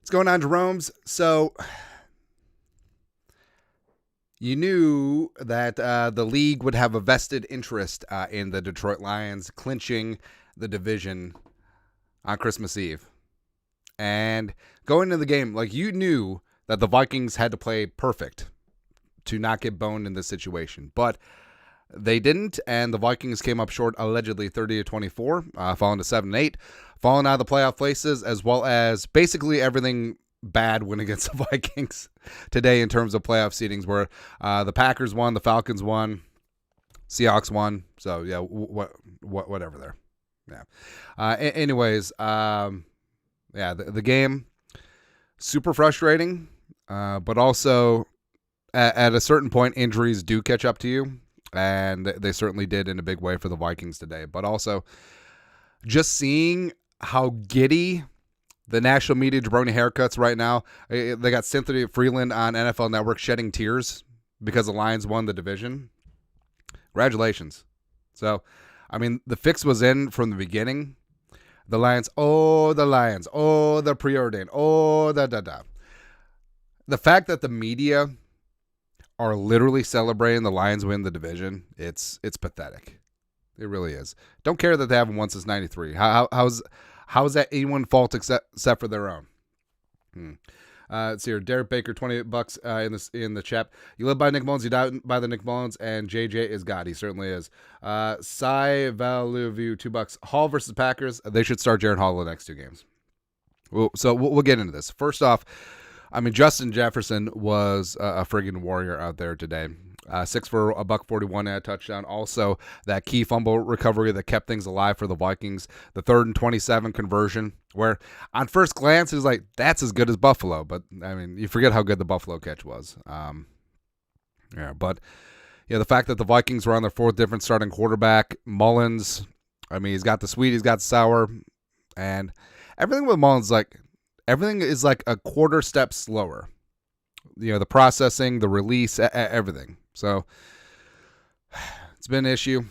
What's going on, Jerome's? So, you knew that the league would have a vested interest in the Detroit Lions clinching the division on Christmas Eve. And going into the game, like, you knew that the Vikings had to play perfect to not get boned in this situation. But they didn't, and the Vikings came up short, allegedly 30-24, falling to 7-8, falling out of the playoff places, as well as basically everything bad went against the Vikings today in terms of playoff seedings, where the Packers won, the Falcons won, Seahawks won. So yeah, whatever there. Yeah. Anyways, yeah, the game super frustrating, but also at a certain point, injuries do catch up to you. And they certainly did in a big way for the Vikings today. But also, just seeing how giddy the national media jabroni haircuts right now. They got Cynthia Freeland on NFL Network shedding tears because the Lions won the division. Congratulations. So, I mean, the fix was in from the beginning. The Lions, the preordained, da. The fact that the media are literally celebrating the Lions win the division, it's pathetic. It really is. Don't care that they haven't won since '93. How's that anyone's fault except for their own? Let's see here. Derek Baker, $28 in the chat. You live by Nick Mullins, you die by the Nick Mullins, and JJ is God. He certainly is. Cy Value $2. Hall versus Packers. They should start Jaron Hall the next two games. So we'll get into this. First off, I mean, Justin Jefferson was a friggin' warrior out there today. 6 for $141 and a touchdown. Also, that key fumble recovery that kept things alive for the Vikings. The 3rd and 27 conversion, where on first glance, it was like, that's as good as Buffalo. But, I mean, you forget how good the Buffalo catch was. But the fact that the Vikings were on their 4th different starting quarterback, Mullins, I mean, he's got the sweet, he's got the sour. And everything with Mullins, everything is like a quarter step slower. The processing, the release, everything. So it's been an issue.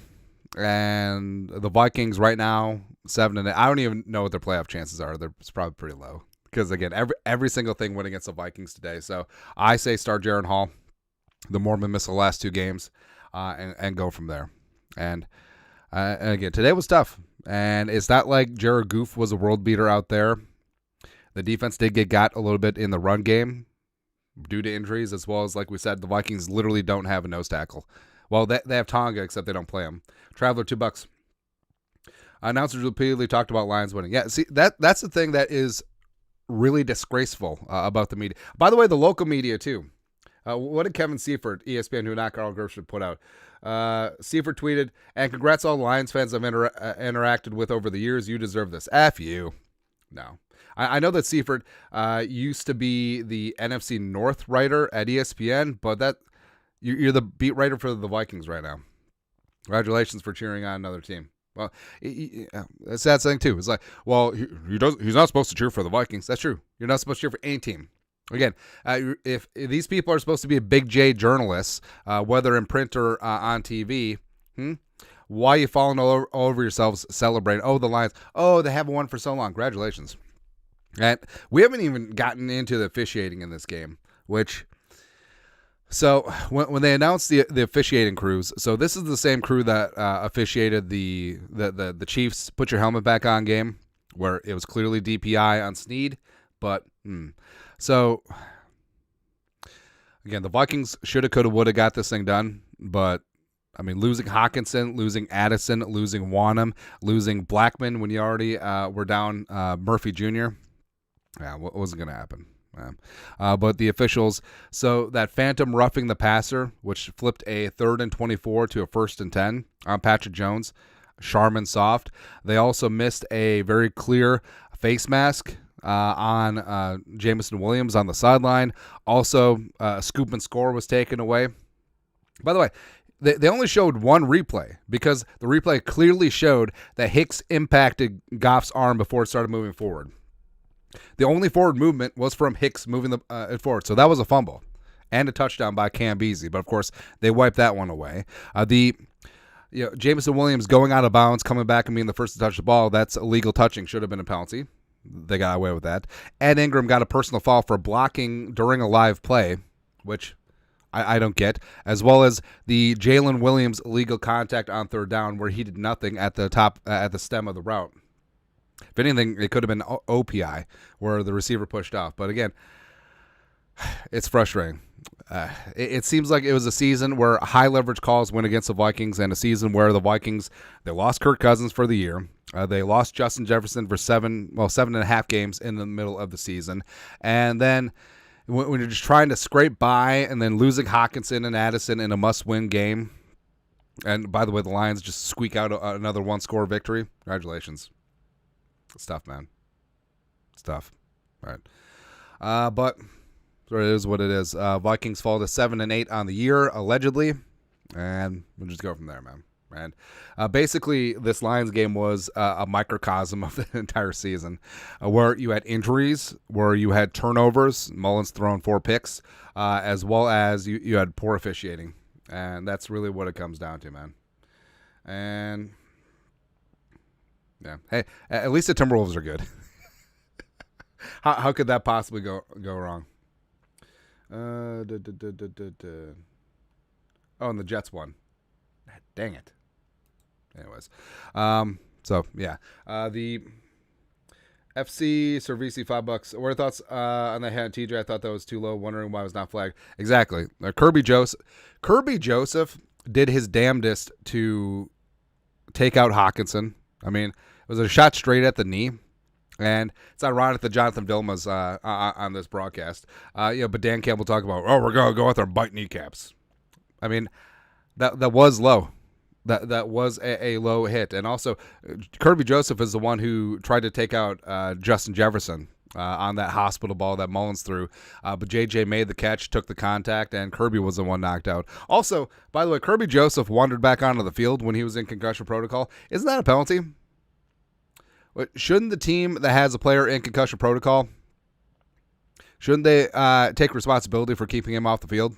And the Vikings right now, 7-8. I don't even know what their playoff chances are. It's probably pretty low. Because, again, every single thing went against the Vikings today. So I say start Jaron Hall. The Mormon missed the last 2 games and go from there. And again, today was tough. And it's not like Jared Goff was a world beater out there. The defense did get got a little bit in the run game due to injuries, as well as, like we said, the Vikings literally don't have a nose tackle. Well, they have Tonga, except they don't play him. Traveler, $2. Announcers repeatedly talked about Lions winning. Yeah, see, that's the thing that is really disgraceful about the media. By the way, the local media, too. What did Kevin Seifert, ESPN, who not Carl Gershon, put out? Seifert tweeted, and congrats all the Lions fans I've interacted with over the years. You deserve this. F you. No. I know that Seifert used to be the NFC North writer at ESPN, but you're the beat writer for the Vikings right now. Congratulations for cheering on another team. Well, a sad thing too. It's like, well, he's not supposed to cheer for the Vikings. That's true. You're not supposed to cheer for any team. Again, if these people are supposed to be big J journalists, whether in print or on TV, why are you falling all over yourselves celebrating? Oh, the Lions. Oh, they haven't won for so long. Congratulations. And we haven't even gotten into the officiating in this game, so when they announced the officiating crews, so this is the same crew that officiated the Chiefs Put Your Helmet Back On game, where it was clearly DPI on Snead, but so again, the Vikings shoulda, coulda, woulda got this thing done, but I mean, losing Hawkinson, losing Addison, losing Wanham, losing Blackman when you already were down Murphy Jr., yeah, what wasn't going to happen? But the officials, so that phantom roughing the passer, which flipped a 3rd and 24 to a 1st and 10 on Patrick Jones, Charmin soft. They also missed a very clear face mask on Jameson Williams on the sideline. Also, a scoop and score was taken away. By the way, they only showed one replay because the replay clearly showed that Hicks impacted Goff's arm before it started moving forward. The only forward movement was from Hicks moving it forward. So that was a fumble and a touchdown by Cam Beasley. But, of course, they wiped that one away. Jameson Williams going out of bounds, coming back and being the first to touch the ball, that's illegal touching. Should have been a penalty. they got away with that. Ed Ingram got a personal foul for blocking during a live play, which I don't get, as well as the Jalen Williams illegal contact on third down where he did nothing at the stem of the route. If anything, it could have been OPI where the receiver pushed off. But again, it's frustrating. It seems like it was a season where high leverage calls went against the Vikings, and a season where the Vikings, they lost Kirk Cousins for the year. They lost Justin Jefferson for 7.5 games in the middle of the season. And then when you're just trying to scrape by and then losing Hockenson and Addison in a must-win game, and by the way, the Lions just squeak out another one-score victory. Congratulations. It's tough, man. It's tough. All right. But it is what it is. Vikings fall to 7-8 on the year, allegedly, and we'll just go from there, man. And basically, this Lions game was a microcosm of the entire season, where you had injuries, where you had turnovers, Mullins throwing 4 picks, as well as you had poor officiating. And that's really what it comes down to, man. And, yeah. Hey, at least the Timberwolves are good. How could that possibly go wrong? Oh, and the Jets won. Dang it. Anyways, so yeah, the FC Cervisi $5. What are your thoughts on the hand, TJ? I thought that was too low. Wondering why it was not flagged. Exactly. Kirby Joseph did his damnedest to take out Hockenson. I mean, it was a shot straight at the knee. And it's ironic that Jonathan Vilma's on this broadcast. But Dan Campbell talked about, we're going to go out there and bite kneecaps. I mean, that was low. That was a low hit. And also, Kirby Joseph is the one who tried to take out Justin Jefferson on that hospital ball that Mullins threw. But JJ made the catch, took the contact, and Kirby was the one knocked out. Also, by the way, Kirby Joseph wandered back onto the field when he was in concussion protocol. Isn't that a penalty? Shouldn't the team that has a player in concussion protocol, shouldn't they take responsibility for keeping him off the field?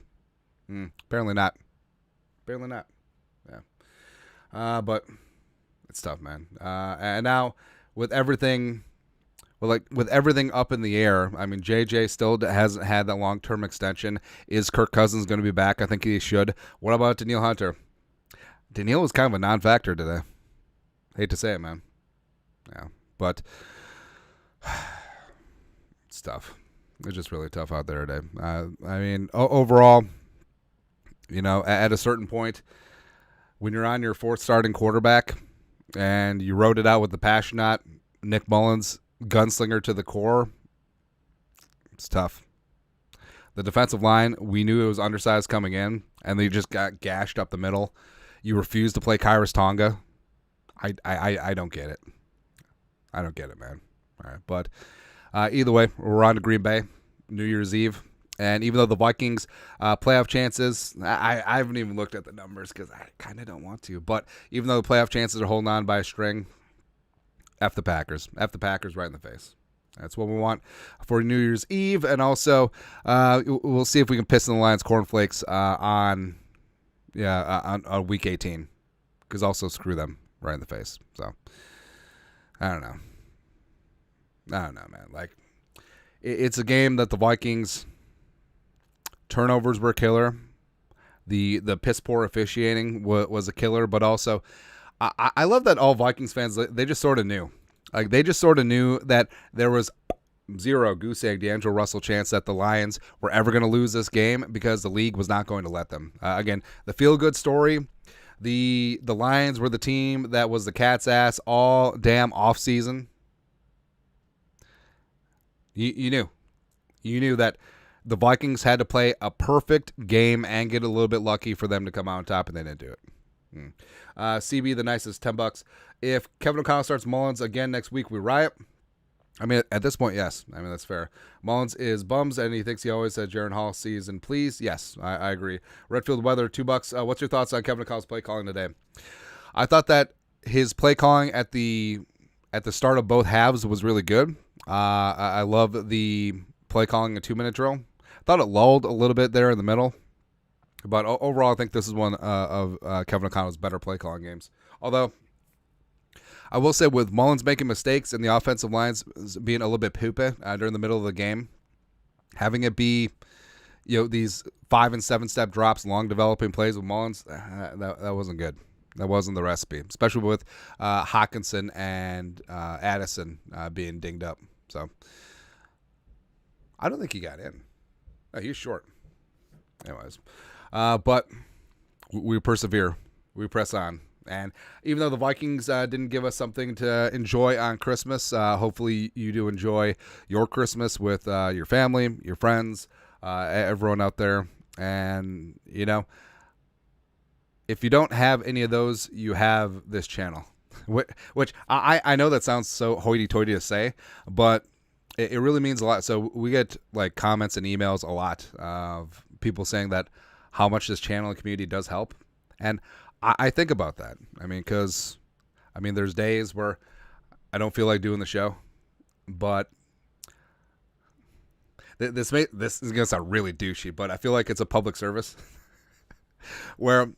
Apparently not. Apparently not. Yeah. But it's tough, man. And now with everything, with everything up in the air, I mean, JJ still hasn't had that long-term extension. Is Kirk Cousins going to be back? I think he should. What about Danielle Hunter? Danielle was kind of a non-factor today. Hate to say it, man. Yeah, but it's tough. It's just really tough out there today. I mean, overall, at a certain point, when you're on your 4th starting quarterback and you wrote it out with the passionate Nick Mullins gunslinger to the core, it's tough. The defensive line, we knew it was undersized coming in, and they just got gashed up the middle. You refused to play Kyrus Tonga. I don't get it. I don't get it, man. All right, but either way, we're on to Green Bay, New Year's Eve. And even though the Vikings playoff chances, I haven't even looked at the numbers because I kind of don't want to. But even though the playoff chances are holding on by a string, F the Packers. F the Packers right in the face. That's what we want for New Year's Eve. And also, we'll see if we can piss in the Lions cornflakes on Week 18. Because also screw them right in the face. So, I don't know, man. Like, it's a game that the Vikings turnovers were killer. The piss poor officiating was a killer, but also I love that all Vikings fans, they just sort of knew. Like, they just sort of knew that there was zero goose egg D'Angelo Russell chance that the Lions were ever going to lose this game because the league was not going to let them. Again, the feel good story. The Lions were the team that was the cat's ass all damn off season. You knew that the Vikings had to play a perfect game and get a little bit lucky for them to come out on top, and they didn't do it. CB, the nicest, $10. If Kevin O'Connell starts Mullins again next week, we riot. I mean, at this point, yes. I mean, that's fair. Mullins is bums, and he thinks he always said Jaron Hall season, please. Yes, I agree. Redfield Weather, $2. What's your thoughts on Kevin O'Connell's play calling today? I thought that his play calling at the start of both halves was really good. I love the play calling a 2-minute drill. I thought it lulled a little bit there in the middle. But overall, I think this is one of Kevin O'Connell's better play calling games. Although, I will say with Mullins making mistakes and the offensive lines being a little bit poopy during the middle of the game, having it be, these 5 and 7 step drops, long developing plays with Mullins, that wasn't good. That wasn't the recipe, especially with Hawkinson and Addison being dinged up. So I don't think he got in. No, he's short. Anyways, but we persevere. We press on. And even though the Vikings didn't give us something to enjoy on Christmas, hopefully you do enjoy your Christmas with your family, your friends, everyone out there. And, if you don't have any of those, you have this channel, which I know that sounds so hoity-toity to say, but it really means a lot. So we get comments and emails a lot of people saying that how much this channel and community does help. And I think about that. Because there's days where I don't feel like doing the show, but this is going to sound really douchey, but I feel like it's a public service where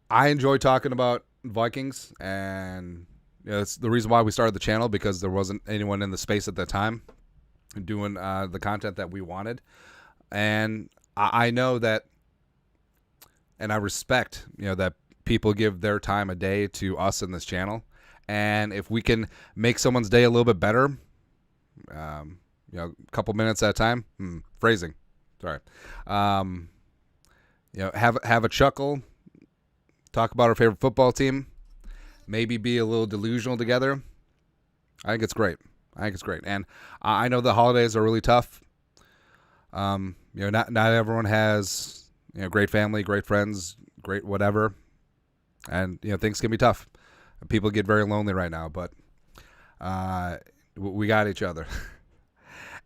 I enjoy talking about Vikings, and it's the reason why we started the channel, because there wasn't anyone in the space at the time doing the content that we wanted. And I know that, and I respect, that people give their time a day to us in this channel. And if we can make someone's day a little bit better, a couple minutes at a time, phrasing, sorry, have a chuckle, talk about our favorite football team, maybe be a little delusional together. I think it's great. And I know the holidays are really tough. Not everyone has great family, great friends, great whatever. And, things can be tough. People get very lonely right now, but we got each other.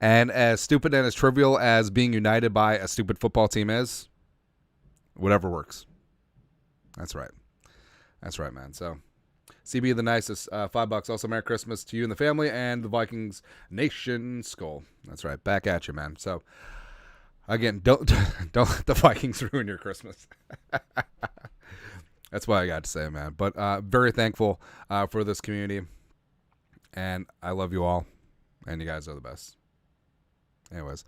And as stupid and as trivial as being united by a stupid football team is, whatever works. That's right. That's right, man. So, CB the nicest, $5. Also, Merry Christmas to you and the family and the Vikings Nation Skull. That's right. Back at you, man. So, again, don't let the Vikings ruin your Christmas. That's what I got to say, man. But very thankful for this community. And I love you all. And you guys are the best. Anyways.